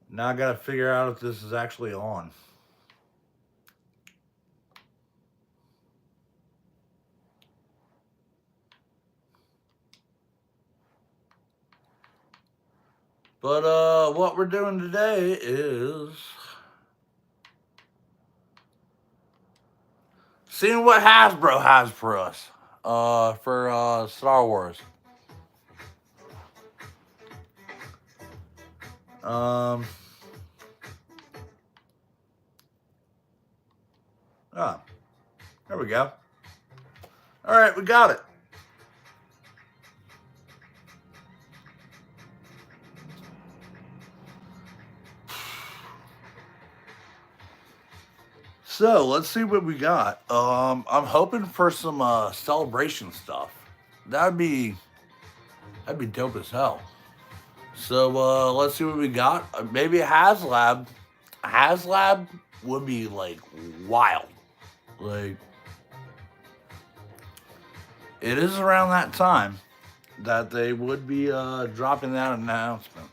Now I gotta figure out if this is actually on. But what we're doing today is seeing what Hasbro has for us. For Star Wars. Um ah, there we go. Alright, we got it. So let's see what we got. I'm hoping for some celebration stuff. That'd be dope as hell. So let's see what we got. Maybe HasLab. HasLab would be like wild. Like it is around that time that they would be dropping that announcement.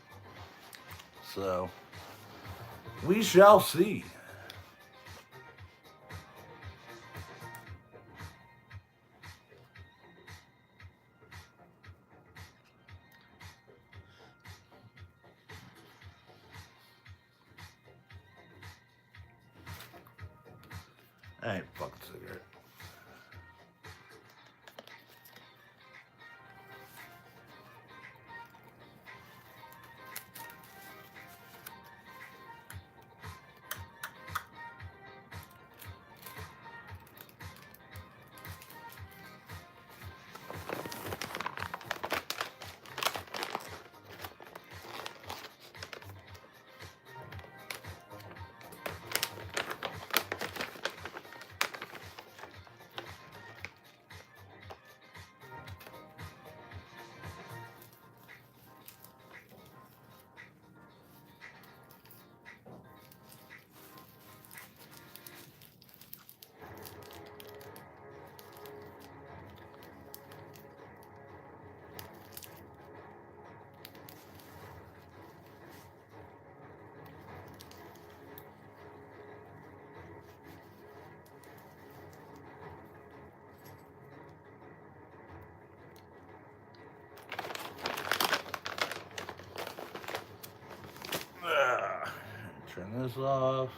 So we shall see. I ain't fucking cigarette. Turn this off.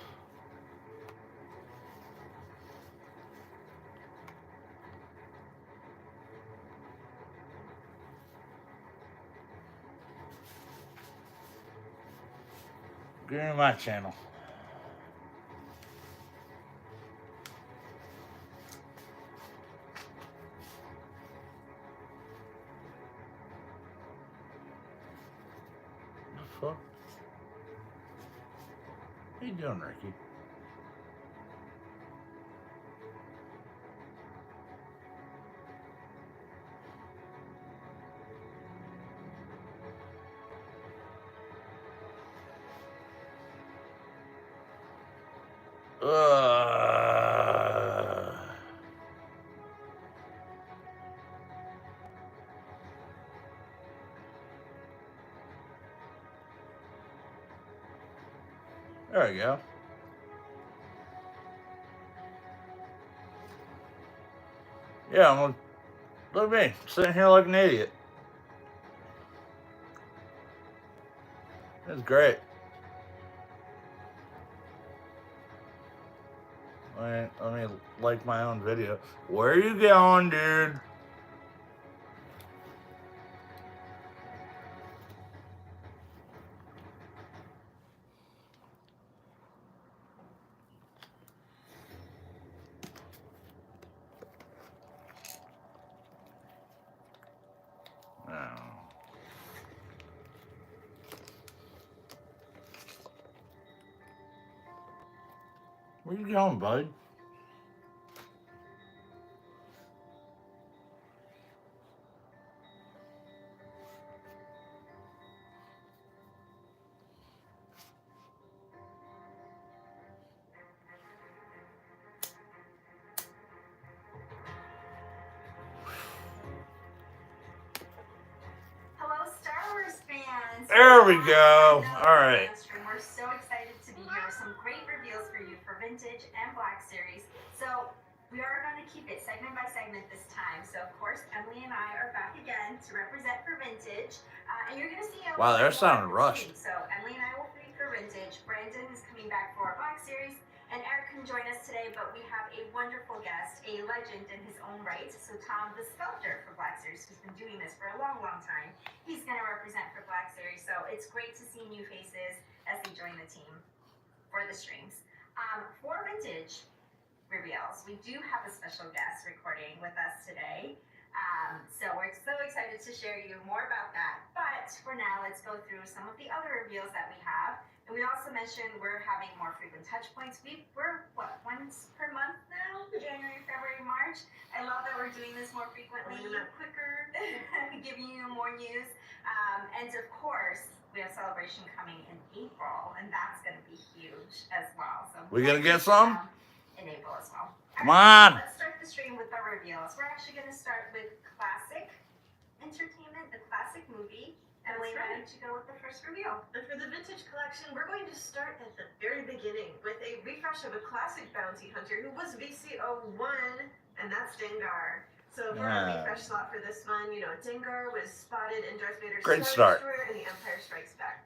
Get in my channel. The fuck? How you doing, Ricky? Uh, there we go. Yeah, look at me, sitting here like an idiot. It's great. Let me like my own video. Where are you going, dude? Oh. Where you going, bud? Hello, Star Wars fans. There we go. All right. we're so excited to be here with some great reveals for you for Vintage and Black Series. So we are going to keep it segment by segment this time. So of course, Emily and I are back again to represent for Vintage. And you're going to see how Wow, they're sounding rushed. So Emily and I will be for Vintage. Brandon is coming back for our Black Series. And Eric can join us today, but we have a wonderful guest, a legend in his own right. So Tom, the sculptor for Black Series, who's been doing this for a long, long time, he's going to represent for Black Series. So it's great to see new faces as they join the team for the streams. For Vintage reveals, we do have a special guest recording with us today. So we're so excited to share you more about that. But for now, let's go through some of the other reveals that we have. And we also mentioned we're having more frequent touch points. We're, what, once per month now? January, February, March. I love that we're doing this more frequently. Quicker, giving you more news. And of course, we have celebration coming in April, and that's going to be huge as well. So we going to get some? In April as well. Come on. Let's start the stream with our reveals. We're actually going to start with classic entertainment, the classic movie. Emily, why don't you go with the first reveal? And for the Vintage collection, we're going to start at the very beginning with a refresh of a classic bounty hunter who was VC01, and that's Dengar. So for our refresh slot for this one, you know, Dengar was spotted in Darth Vader's Star Destroyer and The Empire Strikes Back.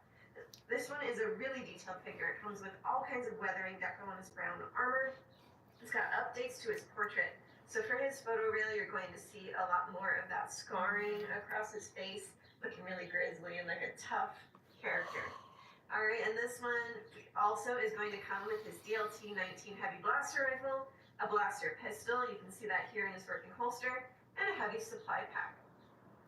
This one is a really detailed figure. It comes with all kinds of weathering deco on his brown armor. It's got updates to his portrait. So for his photo reel, you're going to see a lot more of that scarring across his face, looking really grizzly and like a tough character. All right, and this one also is going to come with his DLT-19 heavy blaster rifle, a blaster pistol, you can see that here in his working holster, and a heavy supply pack.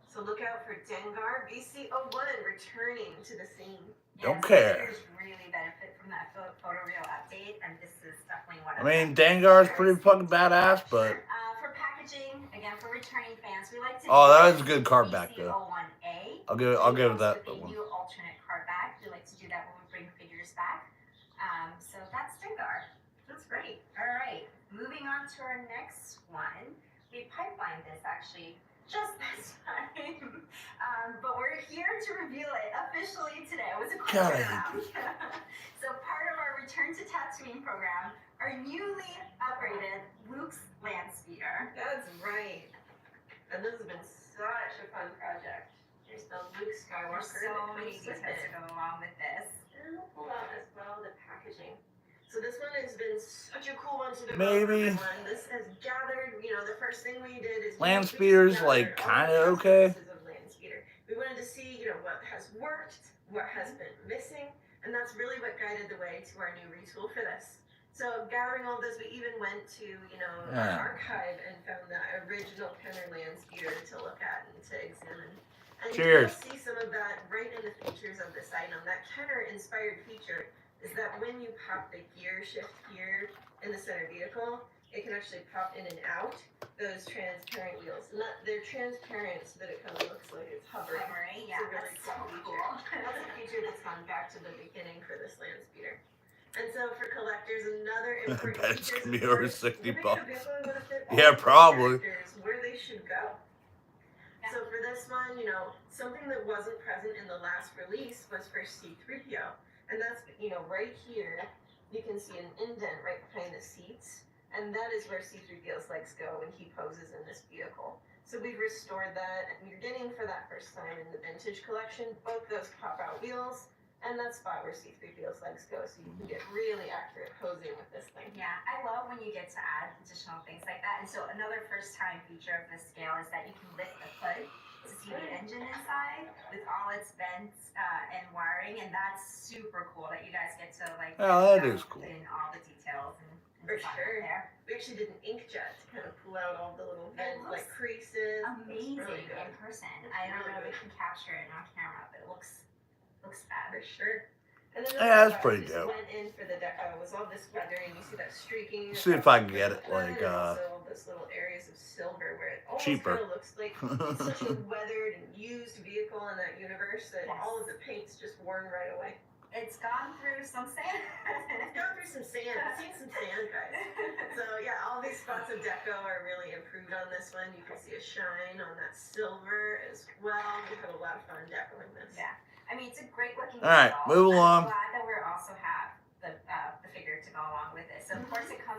So look out for Dengar VC01 returning to the scene. Don't care. Figures really benefit from that photo reel update, and this is definitely one of I mean, Dengar's pretty fucking badass, but... for packaging, again, for returning fans, we like to... Oh, that is a good card back, though. VC01A. I'll give it that one. A new alternate card back. We like to do that when we bring figures back. So that's Dengar. That's great. All right, moving on to our next one. We pipelined this, actually, just this time. But we're here to reveal it officially today. It was a quick turnaround. So part of our Return to Tatooine program, our newly upgraded Luke's Land Speeder. That's right. And this has been such a fun project. Here's the Luke Skywalker. There's so many details to go along with this. And we'll pull out as well the packaging. So this one has been such a cool one to develop. Maybe. This has gathered, you know, the first thing we did is... Land Speeder's like kind of okay. Land Speeder. We wanted to see, you know, what has worked, what has been missing, and that's really what guided the way to our new retool for this. So gathering all this, we even went to, you know, our archive and found that original Kenner Land Speeder to look at and to examine. And Cheers. you'll see some of that right in the features of this item. That Kenner-inspired feature is that when you pop the gear shift here in the center vehicle, it can actually pop in and out those transparent wheels. And they're transparent so that it kind of looks like it's hovering. Yeah, it's a really that's so feature. cool. That's a feature that's gone back to the beginning for this Land Speeder. And so for collectors, another important bet it's feature gonna be is, of over course, 60 you make bucks. a vehicle that's gonna fit all Yeah, the probably. characters where they should go. So for this one, you know, something that wasn't present in the last release was for C-3PO. And that's, you know, right here, you can see an indent right behind the seats. And that is where C-3PO's legs go when he poses in this vehicle. So we've restored that, and you're getting for that first time in the Vintage collection, both those pop-out wheels and that spot where C-3PO's legs go, so you can get really accurate posing with this thing. Yeah, I love when you get to add additional things like that. And so another first-time feature of this scale is that you can lift the hood to see the engine inside with all its vents and wiring, and that's super cool that you guys get to like that is cool. In all the details and For sure. there. We actually did an inkjet to kind of pull out all the little vent like creases. Amazing really good. in person. It's I don't really know if good. we can capture it on camera, but it looks fab. For sure. And then Yeah, that's the pretty just dope. went in for the deco was all this weathering. You see that streaking. See if I can get it, like, and also this little areas of silver where it almost cheaper. kind of looks like it's such a weathered and used vehicle in that universe that all of the paint's just worn right away. It's gone through some sand. It's gone through some sand. I've seen some sand, guys. So yeah, all these spots of deco are really improved on this one. You can see a shine on that silver as well. We had a lot of fun decoing this. Yeah. I mean, it's a great looking All right, model. move along. I'm glad that we're also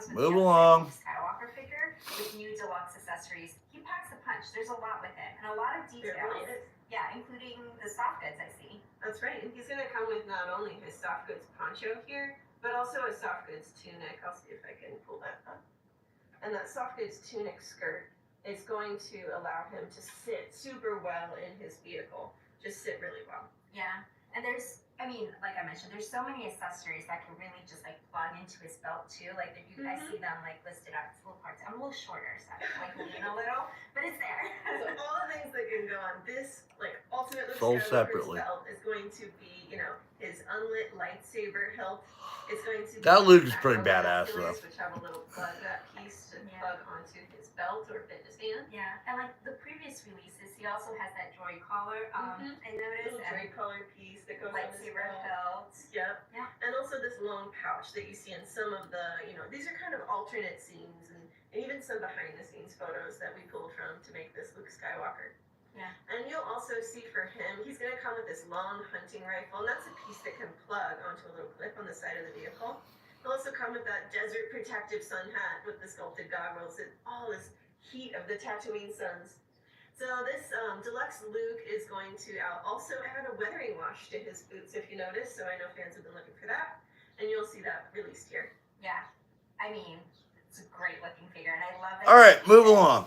comes with Move just along. a Skywalker figure with new deluxe accessories. He packs a punch. There's a lot with him and a lot of details. There really is. Yeah, including the soft goods I see. That's right. And he's going to come with not only his soft goods poncho here, but also a soft goods tunic. I'll see if I can pull that up. And that soft goods tunic skirt is going to allow him to sit super well in his vehicle. Just sit really well. Yeah. And there's, I mean, like I mentioned, there's so many accessories that can really just like plug into his belt too. Like if you guys see them like listed out, it's little parts. I'm a little shorter, so I have to like lean a little, but it's there. So all the things that can go on this, like ultimate Luke Sold Skywalker's separately. belt is going to be, you know, his unlit lightsaber hilt. It's going to be That Luke is his pretty binoculars, badass, though. which have a little plug piece to plug onto his belt or fit his hand. Yeah, and like the previous releases, he also has that droid collar. I noticed, Little and droid collar piece that goes on his lightsaber belt. hilt. Yep. Yeah. And also this long pouch that you see in some of the, you know, these are kind of alternate scenes and even some behind the scenes photos that we pulled from to make this Luke Skywalker. Yeah. And you'll also see for him, he's going to come with this long hunting rifle, and that's a piece that can plug onto a little clip on the side of the vehicle. He'll also come with that desert protective sun hat with the sculpted goggles and all this heat of the Tatooine suns. So this deluxe Luke is going to also add a weathering wash to his boots, if you notice. So I know fans have been looking for that, and you'll see that released here. Yeah. I mean, it's a great looking figure, and I love it. All right, move along.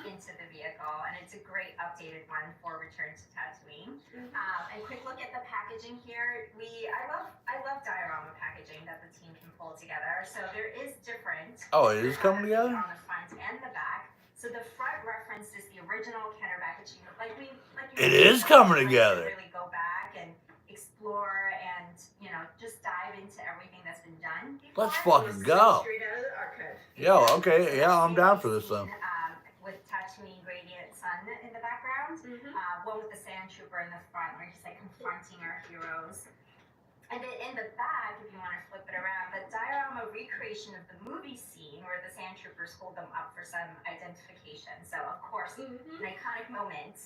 Into the vehicle, and it's a great updated one for Return to Tatooine. And quick look at the packaging here. I love diorama packaging that the team can pull together. So there is different. Oh, it is coming together? On the front and the back. So the front references the original Kenner packaging. It is coming together. Really go back and explore and just dive into everything that's been done before. Let's fucking go. Straight out of the archive. Yo, okay, yeah, I'm down for this then. With Tatooine Radiant Sun in the background, one with the Sand Trooper in the front, where he's like confronting our heroes. And then in the back, if you want to flip it around, the diorama recreation of the movie scene where the Sand Troopers hold them up for some identification. So, of course, an iconic moment,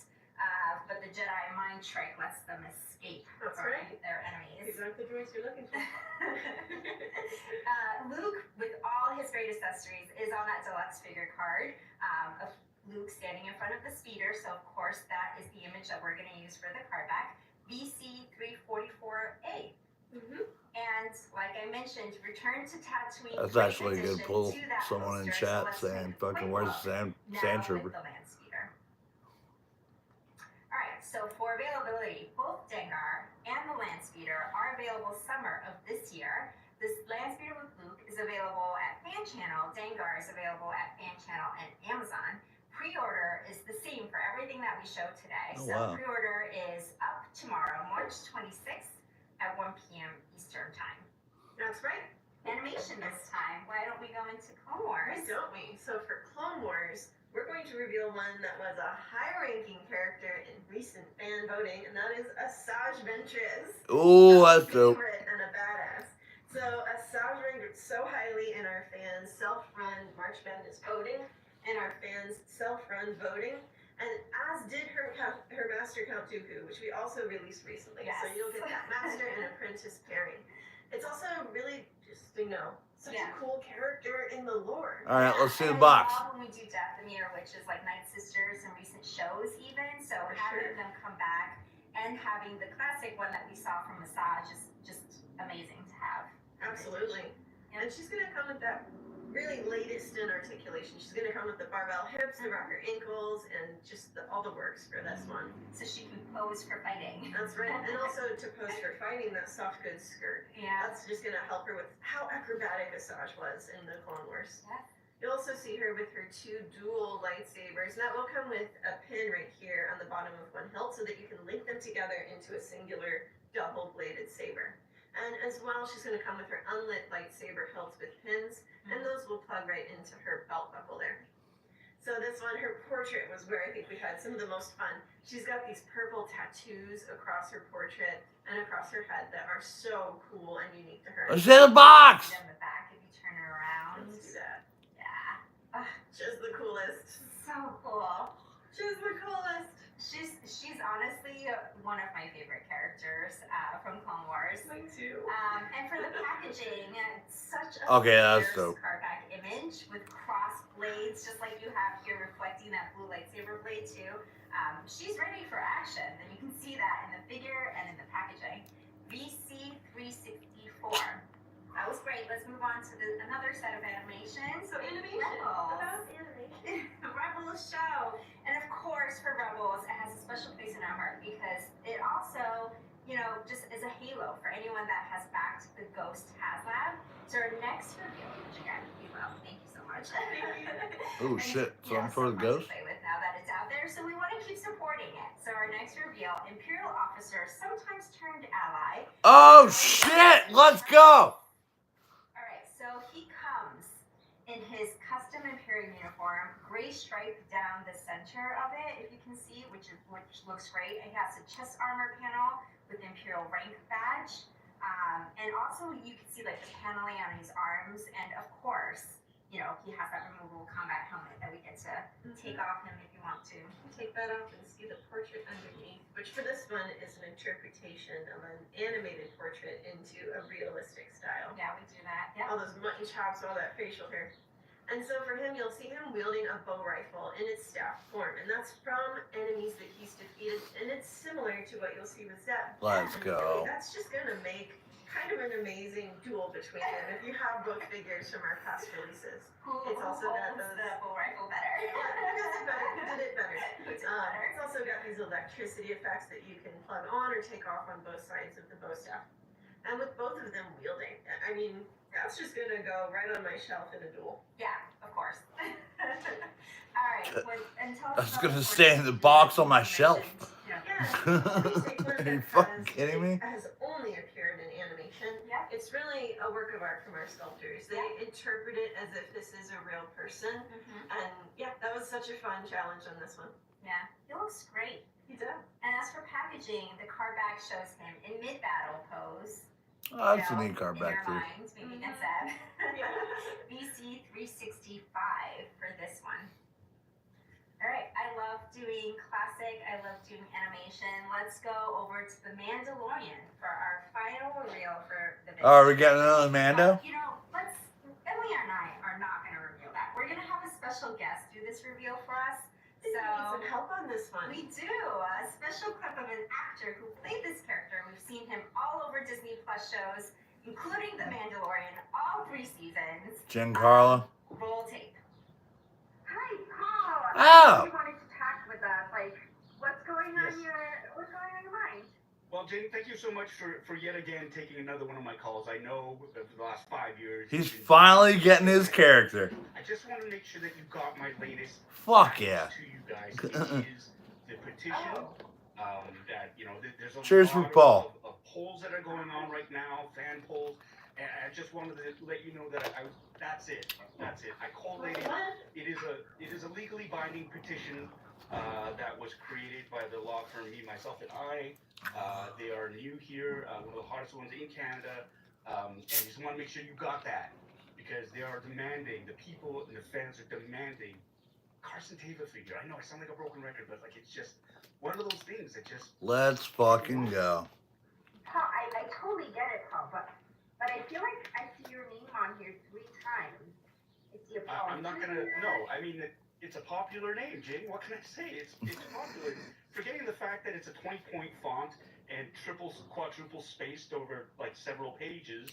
but the Jedi mind trick lets them escape from their enemies. These aren't the droids you're looking for. Luke, with all his great accessories, is on that deluxe figure card of Luke standing in front of the speeder. So, of course, that is the image that we're going to use for the card back. BC344A. And like I mentioned, Return to Tatooine. That's actually a good pull. Someone in chat saying, fucking, where's the sand trooper? The land speeder. Alright, so for availability, both Dengar and the land speeder are available summer of this year. This land speeder with Luke is available at Fan Channel. Dengar is available at Fan Channel and Amazon. Pre-order is the same for everything that we showed today. Pre-order is up tomorrow, March 26th at 1 p.m. Eastern Time. That's right. Animation this time. Why don't we go into Clone Wars? Why don't we? So for Clone Wars, we're going to reveal one that was a high-ranking character in recent fan voting, and that is Asajj Ventress. Ooh, that's dope. Favorite and a badass. So Asajj ranked so highly in our fans' self-run March Madness voting, and our fans' self-run voting, and as did her Master Count Dooku, which we also released recently. Yes. So you'll get that Master and Apprentice pairing. It's also really just, such a cool character in the lore. All right, let's see the And box. I love when we do Dathomir, which is like Night Sisters and recent shows even. So having them come back and having the classic one that we saw from Asajj is just amazing to have. Absolutely. Yeah. And she's going to come with that really latest in articulation. She's going to come with the barbell hips, the rocker ankles, and just all the works for this one. So she can pose for fighting. That's right. And also to pose for fighting, that soft goods skirt. Yeah. That's just going to help her with how acrobatic Asajj was in the Clone Wars. Yeah. You'll also see her with her 2 dual lightsabers, and that will come with a pin right here on the bottom of one hilt so that you can link them together into a singular double-bladed saber. And as well, she's going to come with her unlit lightsaber hilts with pins, and those will plug right into her belt buckle there. So this one, her portrait was where I think we had some of the most fun. She's got these purple tattoos across her portrait and across her head that are so cool and unique to her. Let's see the box. In the back, if you turn her around. Let's do that. Yeah. Just the coolest. So cool. She's the coolest. She's honestly one of my favorite characters from Clone Wars. Mine too. And for the packaging packaging. Such a Okay, that's fierce dope. cardback image with cross blades, just like you have here, reflecting that blue lightsaber blade too. She's ready for action, and you can see that in the figure and in the packaging. VC364. That was great. Let's move on to another set of animations. So animation. Rebels. About animation. Rebels show. And of course, for Rebels, it has a special place in our heart because it also, just is a halo for anyone that has backed the Ghost HasLab. So our next reveal, which again, we love. Thank you so much. Oh shit! So I'm for the much Ghost. to play with now that it's out there, so we want to keep supporting it. So our next reveal, Imperial officer, sometimes turned ally. Oh shit! Let's go. All right, so he comes in his custom Imperial uniform, gray stripe down the center of it, if you can see, which looks great. It has a chest armor panel with Imperial rank badge, and also you can see like the paneling on his arms, and of course, he has that removable combat helmet that we get to take off him if you want to. Take that off and see the portrait underneath, which for this one is an interpretation of an animated portrait into a realistic style. Yeah, we do that. Yep. All those mutton chops, all that facial hair. And so for him, you'll see him wielding a bow rifle in its staff form, and that's from enemies that he's defeated, and it's similar to what you'll see with Zeb. Let's And go. really, that's just gonna make kind of an amazing duel between them if you have both figures from our past releases. It's also got the bow rifle better. Did it better. Who did It's better? also got these electricity effects that you can plug on or take off on both sides of the bow staff. And with both of them wielding, I mean, that's just gonna go right on my shelf in a duel. Yeah, of course. All right. I was gonna stay in the box on my shelf. Yeah. Please take one Are you that fucking kidding me? has only appeared in animation. Yeah. It's really a work of art from our sculptors. They interpret it as if this is a real person. And yeah, that was such a fun challenge on this one. Yeah, he looks great. He did. And as for packaging, the card back shows him in mid-battle pose. Oh, that's a neat card in back your too. minds, maybe against Zeb. VC365 for this one. All right, I love doing classic. I love doing animation. Let's go over to the Mandalorian for our final reveal for the video. Oh, are we getting another Mando? Emily and I are not going to reveal that. We're going to have a special guest do this reveal for us. We need some help on this one. We do. A special clip of an actor who played this character. We've seen him all over Disney Plus shows, including The Mandalorian, all 3 seasons. Giancarlo. Roll tape. Hi, Paul. Oh. You wanted to talk with us. What's going on in your mind? Well, Jane, thank you so much for yet again taking another one of my calls. I know for the last 5 years. He's finally getting his character. I just want to make sure that you got my latest. Fuck yeah. To you guys, it is the petition. That there's a Cheers for lot Paul. Of polls that are going on right now, fan polls, and I just wanted to let you know that that's it. I collated it. It is a legally binding petition that was created by the law firm myself and I. They are new here, one of the hardest ones in Canada, and just want to make sure you got that because they are demanding. The people and the fans are demanding Carson Teva figure. I know I sound like a broken record, but it's just one of those things that just. Let's fucking go. Paul, I totally get it, Paul, but I feel like I see your name on here 3 times. I see a Paul. I'm not gonna. No, I mean it's a popular name, Jane. What can I say? It's popular. Forgetting the fact that it's a 20-point font and quadruple spaced over several pages,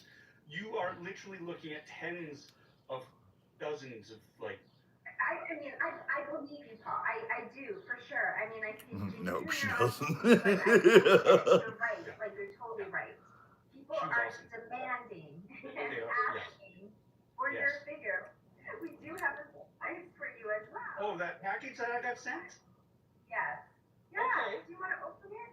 you are literally looking at tens of dozens of I believe you, Paul. I do, for sure. I mean, I think No, you she know, doesn't. you're right. You're totally right. People She's are awesome. demanding and They are, yes. asking for Yes. your figure. We do have a surprise for you as well. Oh, that package that I got sent? Yes. Yeah. Okay. Do you want to open it?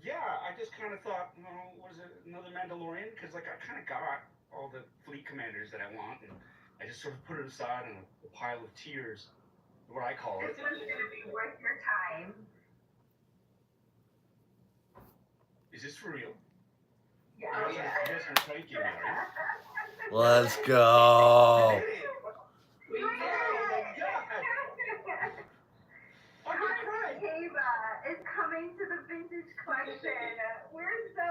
Yeah, I just kind of thought, was it another Mandalorian? Because I kind of got all the fleet commanders that I want, and I just sort of put it aside in a pile of tears, what I call it. This one's going to be worth your time. Is this for real? Yeah. You guys are trying to give me, right? Let's go. We did. Oh my God. Oh, you cried. Teva is coming to the vintage collection. We're so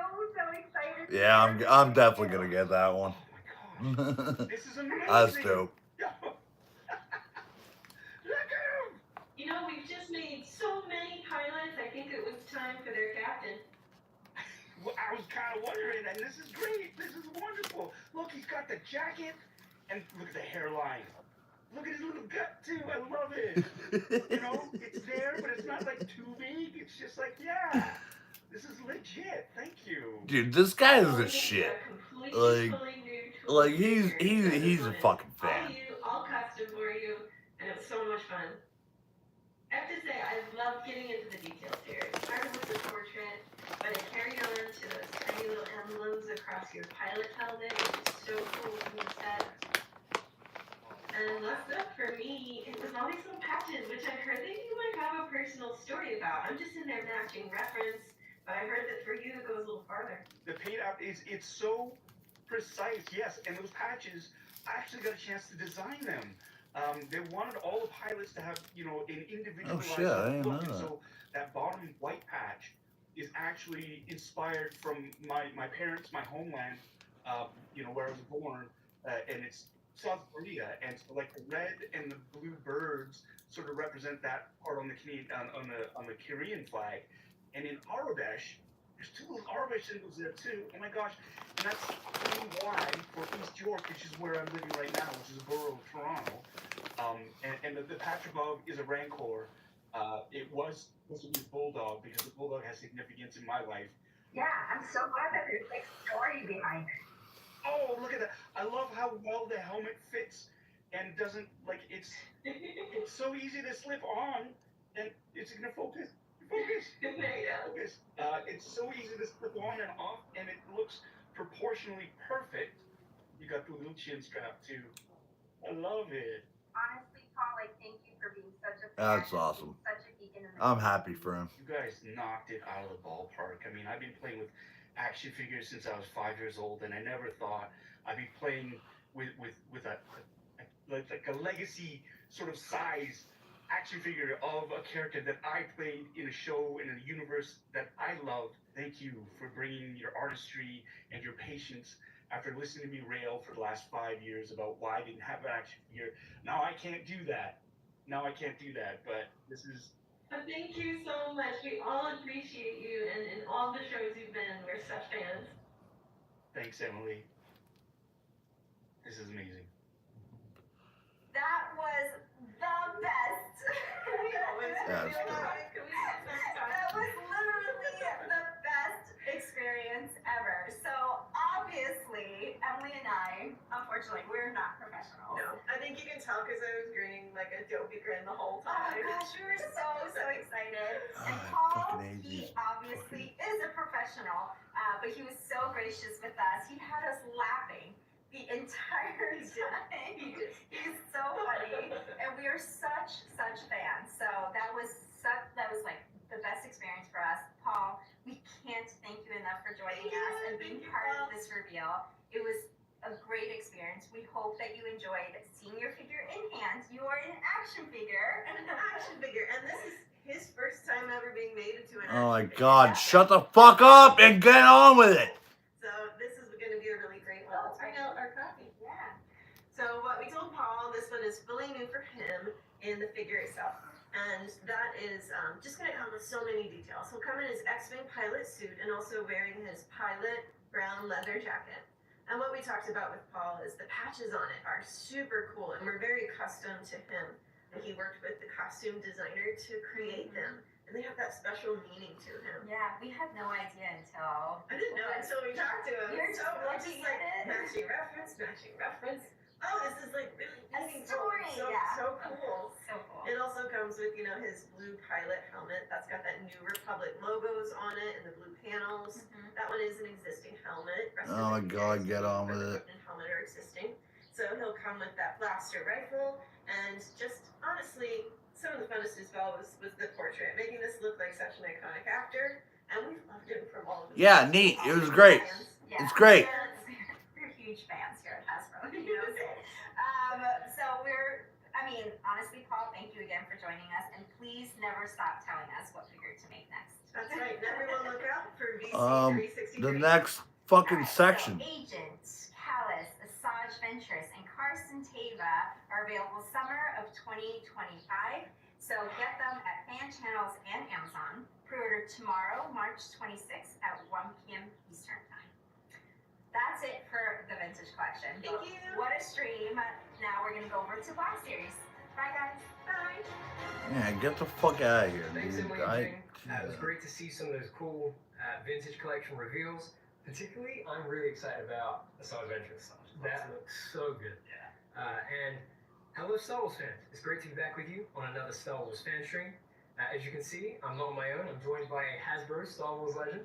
excited. Yeah, I'm definitely gonna get that Oh one. my gosh, this is amazing. That's dope. Look at him. You know, we've just made so many pilots. I think it was time for their captain. Well, I was kind of wondering, and this is great. This is wonderful. Look, he's got the jacket, and look at the hairline. Look at his little gut too. I love it. You know, it's there, but it's not like too big. It's just like, yeah, this is legit. Thank you. Dude, this guy is Oh, a we shit. have a completely Like, new tool he's figure. You guys he's a wanted fucking all fan. you, all custom for you, and it was so much fun. I have to say, I love getting into the details here. It started with the portrait, but it carried on to those tiny little emblems across your pilot helmet, which is so cool from the set. And last up for me, it was all these little patches, which I heard that you might have a personal story about. I'm just in there matching reference, but I heard that for you it goes a little farther. The paint out it's so precise, yes. And those patches, I actually got a chance to design them. They wanted all the pilots to have, you know, an individualized Oh shit, I didn't look, know and that. so that bottom white patch is actually inspired from my parents, my homeland, you know, where I was born, and it's South Korea, and so like the red and the blue birds sort of represent that part on the Canadian on the Korean flag, and in Arabesh, there's two little Arabesh symbols there too. Oh my gosh, and that's why for East York, which is where I'm living right now, which is a borough of Toronto. And the patch above is a Rancor. It was supposed to be a Bulldog because the Bulldog has significance in my life. Yeah, I'm so glad that there's like story behind it. Oh, look at that! I love how well the helmet fits and doesn't like it's so easy to slip on, and it's gonna focus. Focus. There you go. Focus. It's so easy to slip on and off, and it looks proportionally perfect. You got the little chin strap too. I love it. Honestly, Paul, like, thank you for being such a fan. That's and awesome. being such a geek in the I'm happy for him. You guys knocked it out of the ballpark. I mean, I've been playing with action figures since I was 5 years old, and I never thought I'd be playing with like a legacy sort of size action figure of a character that I played in a show in a universe that I loved. Thank you for bringing your artistry and your patience after listening to me rail for the last 5 years about why I didn't have an action figure. Now I can't do that. But this is Thank you so much. We all appreciate you and all the shows you've been in. We're such fans. thanks, Emily. This is amazing. That was the best. That's good. That was literally the best experience ever. So obviously, Emily and I, unfortunately, we're not professionals. No, I think you can tell because I was grinning like a dopey grin the whole Oh time. gosh, we were so excited. And Ah, Paul, fucking he ages. obviously is a professional, but he was so gracious with us. He had us laughing the entire time. He's so funny, and we are such fans. So that was like the best experience for us. Paul, we can't thank you enough for joining us and being part of this reveal. It was a great experience. We hope that you enjoyed seeing your figure in hand. You are an action figure. An action figure, and this is his first time ever being made into an Oh my action figure. god, shut the fuck up and get on with it! So this is going to be a really great one. Let's bring out our copy. Yeah. So what we told Paul, this one is fully new for him in the figure itself. And that is just going to come with so many details. He'll come in his X-Wing pilot suit and also wearing his pilot brown leather jacket. And what we talked about with Paul is the patches on it are super cool and we're very accustomed to him. And he worked with the costume designer to create them. And they have that special meaning to him. Yeah, we had no idea until. I didn't know until we talked to him. You're So just I'm just looking like at it. matching reference. Oh, this is like really A meaningful. story, So, yeah. so cool. So cool. It also comes with, you know, his blue pilot helmet. That's got that New Republic logos on it and the blue panels. Mhm. That one is an existing helmet. Rest Oh my of the God, figures get on with it. and helmet are existing. So he'll come with that blaster rifle and just honestly, some of the funnest as well was the portrait, making this look like such an iconic actor. And we've loved him from all of the Yeah, neat. It was great. Yeah. It's great. We're huge fans here at Hasbro. He knows it. So honestly, Paul, thank you again for joining us, and please never stop telling us what figure to make next. That's right. And everyone look out for VC The 363. next fucking Alright, section. So Agent, Callus, Asajj Ventress, and Carson Tava are available summer of 2025. So get them at fan channels and Amazon. Pre-order tomorrow, March 26th at 1 p.m. Eastern Time. That's it for the vintage collection. Thank you. What a stream. Now we're going to go over to Black Series. Bye, guys. Bye. Yeah, get the fuck out of here, Thanks, dude. Emily and Jing. It was great to see some of those cool vintage collection reveals. Particularly, I'm really excited about Asajj Ventress. That looks so good. Yeah. And hello, Star Wars fans. It's great to be back with you on another Star Wars fan stream. As you can see, I'm not on my own. I'm joined by a Hasbro Star Wars legend.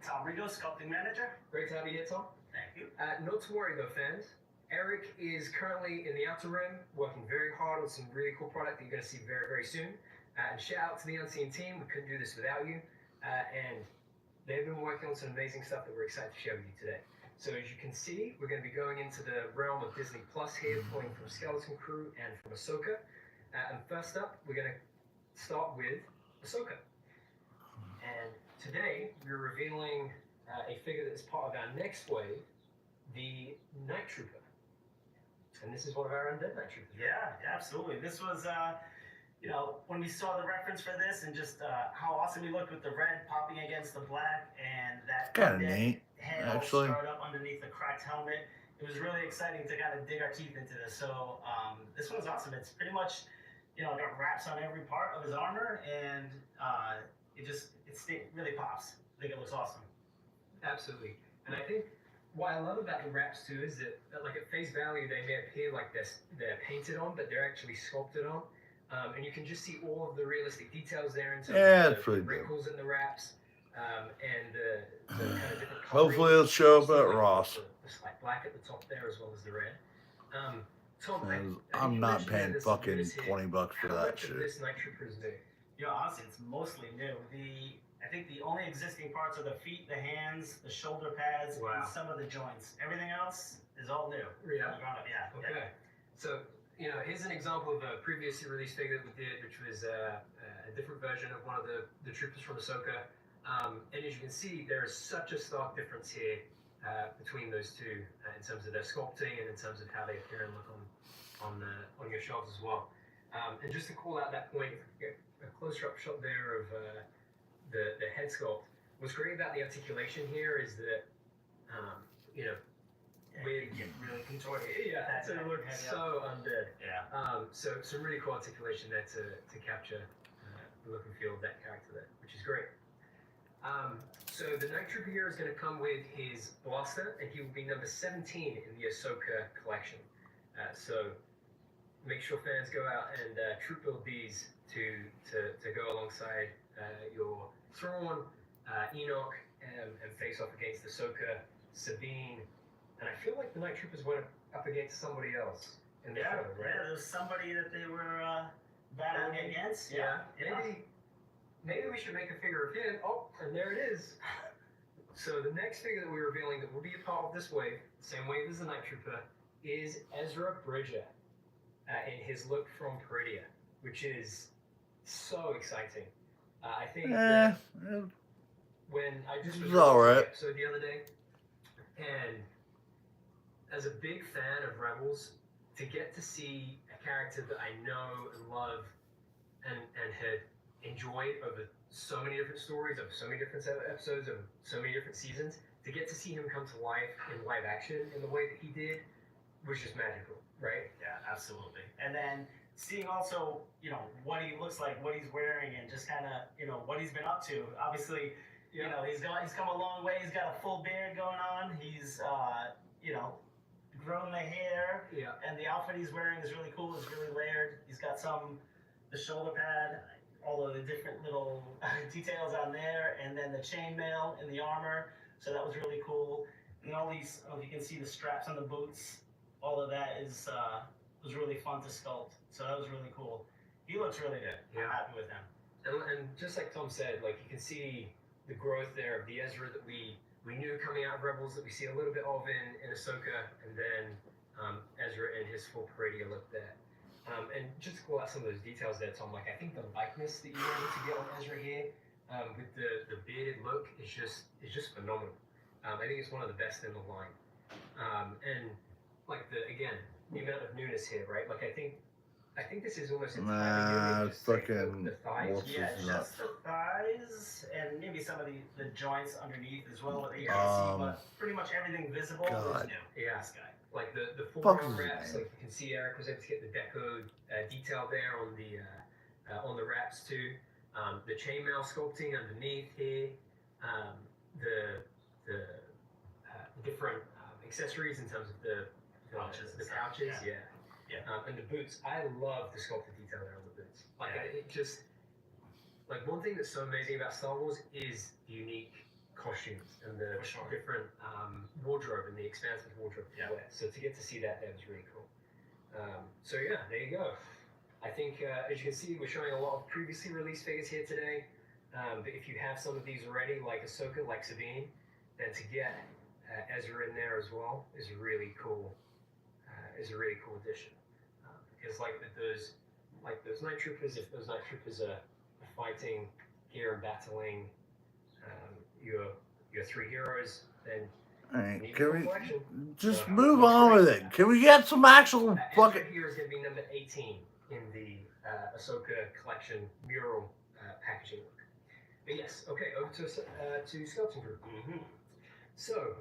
Tom Rigo, sculpting manager. Great to have you here, Tom. Thank you. Not to worry though, fans. Eric is currently in the Outer Rim, working very hard on some really cool product that you're going to see very, very soon. And shout out to the Unseen team. We couldn't do this without you. And they've been working on some amazing stuff that we're excited to share with you today. So as you can see, we're going to be going into the realm of Disney Plus here, pulling from Skeleton Crew and from Ahsoka. And first up, we're going to start with Ahsoka. And today, we're revealing a figure that is part of our next wave, the Night Trooper. And this is one of our undead Night Troopers. Right? Yeah, absolutely. This was, when we saw the reference for this and just how awesome he looked with the red popping against the black and that Kind of undead neat, head all actually. scarred up underneath the cracked helmet. It was really exciting to kind of dig our teeth into this. So this one's awesome. It's pretty much, got wraps on every part of his armor, and it really pops. I think it looks awesome. Absolutely. And I think what I love about the wraps too is that like at face value, they may appear like they're painted on, but they're actually sculpted on. And you can just see all of the realistic details there in terms of it's the pretty dope. wrinkles in the wraps, and the kind of different Hopefully colorings. it'll show up You see, at like, Ross. The slight black at the top there as well as the red. Tom, I'm not you mentioned paying this fucking is here. $20 for How that much of shit. this Night Trooper is new? Honestly, it's mostly new. I think the only existing parts are the feet, the hands, the shoulder pads, Wow. and some of the joints. Everything else is all new. Yeah. From the ground up, yeah. Okay. So, here's an example of a previously released figure that we did, which was a different version of one of the troopers from Ahsoka. And as you can see, there is such a stark difference here between those two in terms of their sculpting and in terms of how they appear and look on your shelves as well. And just to call out that point, get a closer up shot there of the head sculpt. What's great about the articulation here is that, We get really contorted. yeah, it looks so undead. Yeah. So some really cool articulation there to capture the look and feel of that character there, which is great. So the Night Trooper here is going to come with his blaster, and he will be number 17 in the Ahsoka collection. So make sure fans go out and troop build these to go alongside your Thrawn, Enoch, and face off against Ahsoka, Sabine, and I feel like the Night Troopers went up against somebody else in the Yeah, show, right? there was somebody that they were battling against. Yeah. Maybe we should make a figure of him. Oh, and there it is. So the next figure that we're revealing that will be a part of this wave, same wave as the Night Trooper, is Ezra Bridger in his look from Peridia, which is so exciting. I think that when I just was It's all watching right. the episode the other day, and as a big fan of Rebels, to get to see a character that I know and love and had enjoyed over so many different stories, over so many different episodes, over so many different seasons, to get to see him come to life in live action in the way that he did was just magical, right? Yeah, absolutely. And then seeing also, what he looks like, what he's wearing, and just kind of, what he's been up to. Obviously, he's come a long way. He's got a full beard going on. He's, grown the hair. Yeah. And the outfit he's wearing is really cool. It's really layered. He's got the shoulder pad, all of the different little details on there, and then the chainmail in the armor. So that was really cool. And all these, you can see the straps on the boots. All of that was really fun to sculpt. So that was really cool. He looks really good. Yeah. I'm happy with him. And just like Tom said, like you can see the growth there of the Ezra that we knew coming out of Rebels, that we see a little bit of in Ahsoka, and then Ezra in his full Peridia look there. And just to call out some of those details there, Tom, like I think the likeness that you're able to get on Ezra here with the bearded look is just phenomenal. I think it's one of the best in the line. And like the amount of newness here, right? Like I think this is almost entirely new. It's fucking. The thighs. What's Yeah, this just the thighs and maybe some of the joints underneath as well that you can see, but pretty much everything visible God. is new. Yeah. This guy. Like the Fuck forearm is wraps, it, like you can see Eric was able to get the deco detail there on the wraps too. The chainmail sculpting underneath here, the different accessories in terms of the Pouches and the stuff, pouches, yeah. and the boots. I love the sculpted detail there on the boots. Like it just like one thing that's so amazing about Star Wars is the unique costumes and the For sure. different wardrobe and the expansive wardrobe Yeah. to wear. So to get to see that was really cool. So yeah, there you go. I think as you can see, we're showing a lot of previously released figures here today. But if you have some of these already, like Ahsoka, like Sabine, then to get Ezra in there as well is a really cool. Is a really cool addition because like those night troopers, if those night troopers are fighting here and battling your three heroes, then Alright, can we collection. just move on with it? Can we get some actual fucking. Ezra here is going to be number 18 in the Ahsoka collection mural packaging look. But yes, okay, over to Skeleton Group. Mm-hmm. So,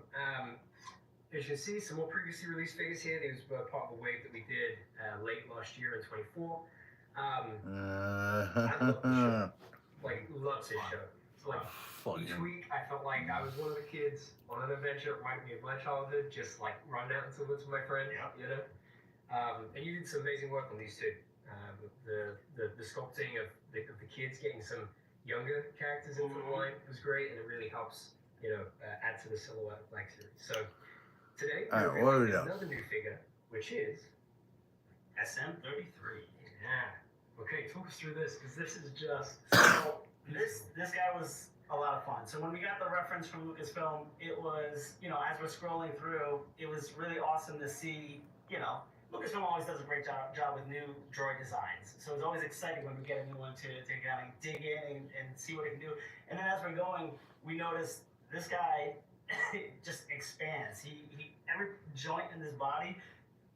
as you can see, some more previously released figures here. These were part of a wave that we did late last year in 24. I love the show. Like, love this show. Like, each Fucking. week I felt like I was one of the kids on an adventure that reminded me of my childhood, just like running out into the woods with my friends, you know? And you did some amazing work on these too. The sculpting of the kids, getting some younger characters into the line was great, and it really helps, add to the silhouette of Black Series. So today, Alright, we're what do we revealing got? another new figure, which is SM33. Okay, talk us through this, because this is just This guy was a lot of fun. So when we got the reference from Lucasfilm, it was, as we're scrolling through, it was really awesome to see, Lucasfilm always does a great job with new droid designs. So it's always exciting when we get a new one to kind of dig in and see what it can do. And then as we're going, we noticed this guy just expands. He every joint in his body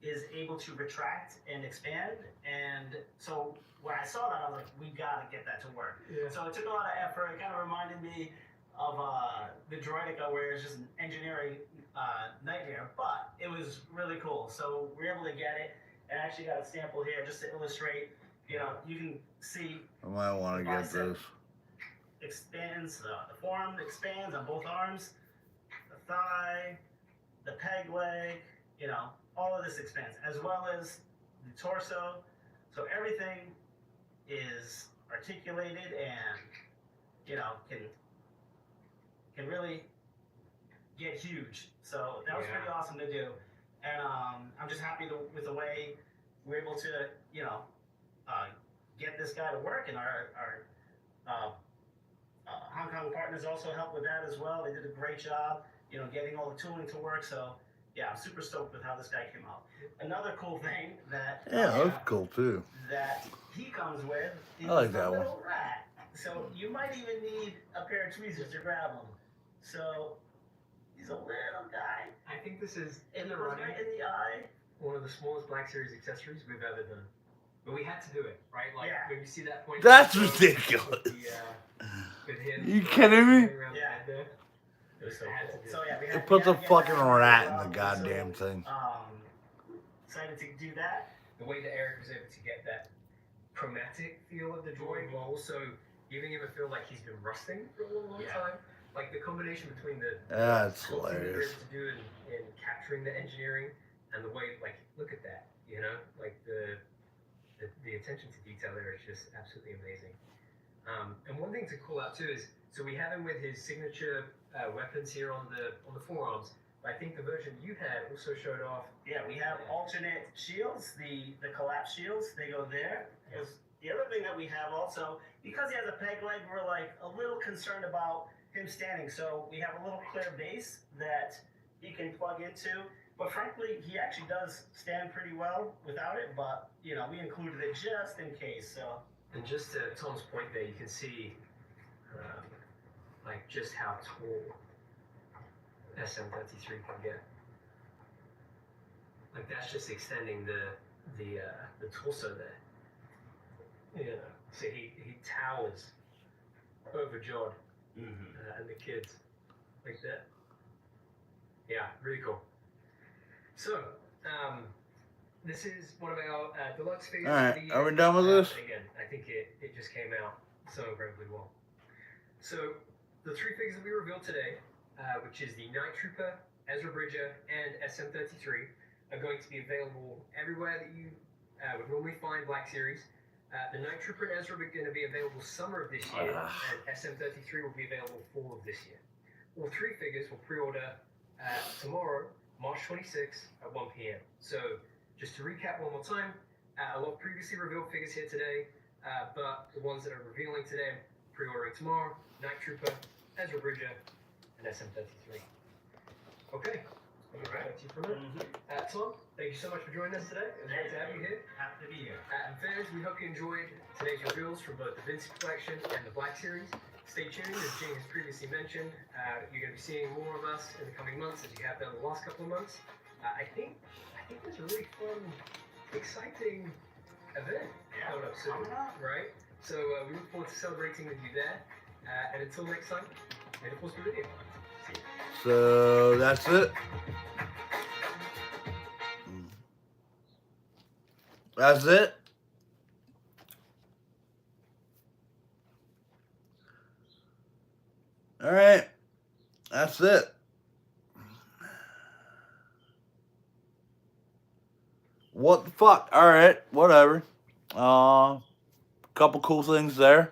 is able to retract and expand. And so when I saw that, I was like, we gotta get that to work. Yeah. So it took a lot of effort. It kind of reminded me of the Droidica, where it's just an engineering nightmare, but it was really cool. So we were able to get it, and I actually got a sample here just to illustrate. You can see I might want to get this. expands, the forearm expands on both arms, the thigh, the peg leg, all of this expands, as well as the torso. So everything is articulated and, can really get huge. So that was pretty awesome to do. And I'm just happy with the way we're able to, get this guy to work. And our Hong Kong partners also helped with that as well. They did a great job, getting all the tooling to work. So yeah, I'm super stoked with how this guy came out. Another cool thing that That's cool too. that he comes with is I like a that one. little rat. So you might even need a pair of tweezers to grab him. So he's a little guy. I think this is And in the it was running. right in the eye. One of the smallest Black Series accessories we've ever done. But we had to do it, right? Like, Yeah. when you see that point. That's with ridiculous. with him. You kidding me? around the Yeah. head there. It was so Had to cool. do So it. yeah, we They had, put we the had to get fucking that rat in out. the goddamn So, thing. Excited to do that. The way that Eric was able to get that chromatic feel of the droid while also giving him a feel like he's been rusting for a long Yeah. time. Like the combination between the That's sculpting that they're hilarious. able to do in capturing the engineering and the way, like, look at that, like the attention to detail there is just absolutely amazing. And one thing to call out too is, so we have him with his signature weapons here on the forearms. But I think the version you had also showed off. Yeah, we have alternate shields, the collapse shields, they go there. Because the other thing that we have also, because he has a peg leg, we're like a little concerned about him standing. So we have a little clear base that he can plug into. But frankly, he actually does stand pretty well without it, but we included it just in case. So And just to Tom's point there, you can see like just how tall SM33 can get. Like that's just extending the torso there. You know, so he towers over Jod and the kids like that. Yeah, really cool. So, this is one of our deluxe figures. All right, for the year. are we done with this? Again, I think it just came out so incredibly well. So, the 3 figures that we revealed today, which is the Night Trooper, Ezra Bridger, and SM33, are going to be available everywhere that you would normally find Black Series. The Night Trooper and Ezra are going to be available summer of this year, and SM33 will be available fall of this year. All 3 figures will pre-order tomorrow, March 26th at 1 p.m. So, just to recap one more time, a lot of previously revealed figures here today, but the ones that are revealing today, pre-ordering tomorrow, Night Trooper, Ezra Bridger, and SM33. Okay, I'll get back to you for a minute. Tom, thank you so much for joining us today. It was great to have you here. Happy to be here. And fans, we hope you enjoyed today's reveals from both the Vintage Collection and the Black Series. Stay tuned, as James previously mentioned. You're going to be seeing more of us in the coming months, as you have done the last couple of months. I think there's a really fun, exciting event coming up soon, right? So we look forward to celebrating with you there. And until next time, may the force be with you. See you. So that's it. That's it. All right. That's it. What the fuck? All right. Whatever. Couple cool things there.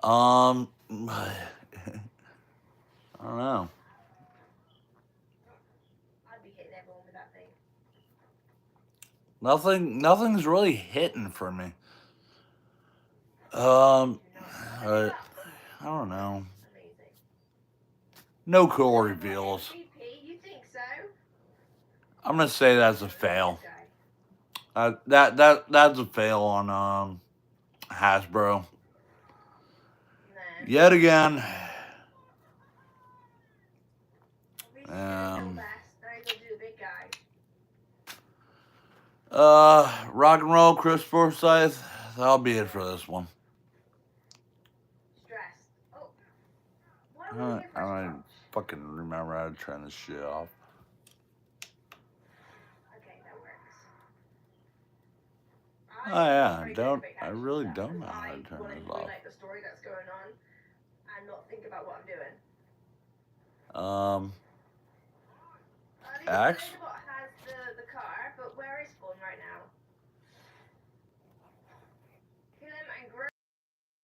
I don't know. I'd be hitting everyone with that thing. Nothing's really hitting for me. I don't know. Amazing. No cool reveals. MVP, you think so? I'm gonna say that's a fail. Okay. That's a fail on Hasbro. No. Yet again. Obviously, gonna Um, go best. Now you're gonna do the big guy. Rock and roll, Chris Forsythe. That'll be it for this one. Stressed. Oh. What are we here for? I don't fucking remember how to turn this shit off. Okay, that works. Oh yeah, Very I good don't. at big I action really stuff, don't know 'cause how to I turn wanna this enjoy, off. like, the story that's going on and not think about what I'm doing. Um, I think Axe? it's